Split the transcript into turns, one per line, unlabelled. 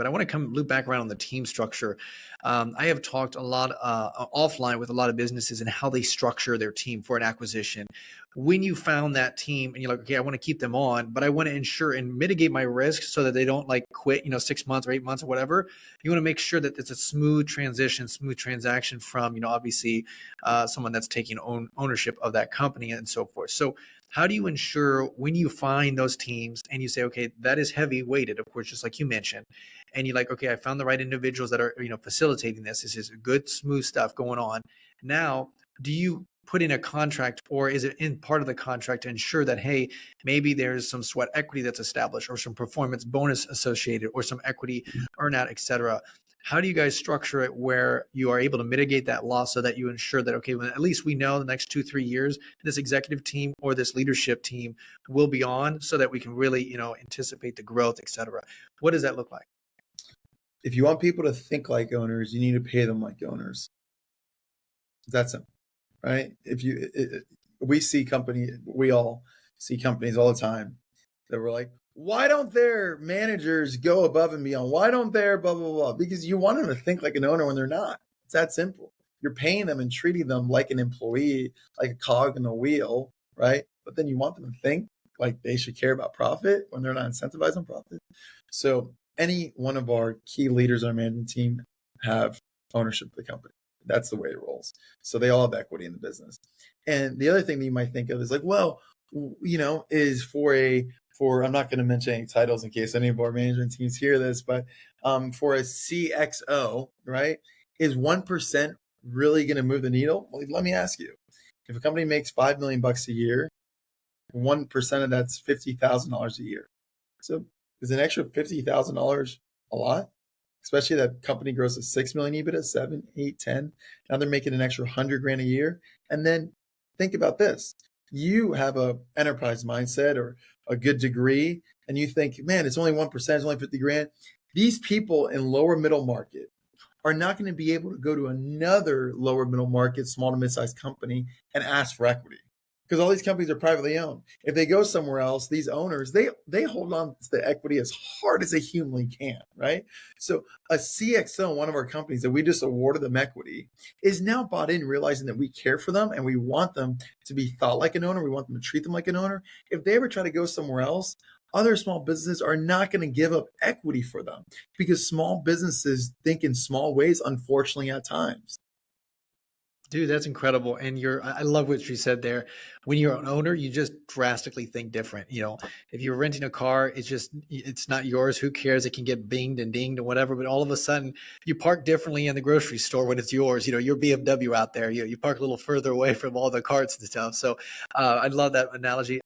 But I want to come loop back around on the team structure. I have talked a lot offline with a lot of businesses and how they structure their team for an acquisition. When you found that team and you're like, okay, I want to keep them on, but I want to ensure and mitigate my risk so that they don't like quit, 6 months or 8 months or whatever. You want to make sure that it's a smooth transition, smooth transaction from, obviously someone that's taking ownership of that company and so forth. So how do you ensure when you find those teams and you say, okay, that is heavy weighted, of course, just like you mentioned, and you're like, okay, I found the right individuals that are, facilitating this. This is good, smooth stuff going on. Now, do you put in a contract, or is it in part of the contract to ensure that, hey, maybe there's some sweat equity that's established or some performance bonus associated or some equity earnout, et cetera? How do you guys structure it where you are able to mitigate that loss so that you ensure that, okay, well, at least we know the next 2-3 years, this executive team or this leadership team will be on so that we can really, anticipate the growth, et cetera? What does that look like?
If you want people to think like owners, you need to pay them like owners. That's simple, right? We all see companies all the time that were like, why don't their managers go above and beyond? Why don't their blah, blah, blah? Because you want them to think like an owner when they're not. It's that simple. You're paying them and treating them like an employee, like a cog in a wheel, right? But then you want them to think like they should care about profit when they're not incentivized on profit. So any one of our key leaders on our management team have ownership of the company. That's the way it rolls. So they all have equity in the business. And the other thing that you might think of is like, well, is for I'm not going to mention any titles in case any of our management teams hear this, but for a CXO, right, is 1% really going to move the needle? Well, let me ask you, if a company makes $5 million a year, 1% of that's $50,000 a year. So is an extra $50,000 a lot? Especially that company grows to 6 million EBITDA, 7, 8, 10. Now they're making an extra $100,000 a year. And then think about this. You have a enterprise mindset or a good degree, and you think, man, it's only 1%, it's only 50 grand. These people in lower middle market are not going to be able to go to another lower middle market, small to mid-sized company and ask for equity. Because all these companies are privately owned. If they go somewhere else, these owners, they hold on to the equity as hard as they humanly can, right? So a CXO, one of our companies that we just awarded them equity, is now bought in, realizing that we care for them and we want them to be thought like an owner. We want them to treat them like an owner. If they ever try to go somewhere else, other small businesses are not going to give up equity for them because small businesses think in small ways, unfortunately, at times.
Dude, that's incredible. And I love what you said there. When you're an owner, you just drastically think different. If you're renting a car, it's not yours. Who cares? It can get binged and dinged and whatever. But all of a sudden you park differently in the grocery store when it's yours. Your BMW out there, you park a little further away from all the carts and stuff. So I love that analogy.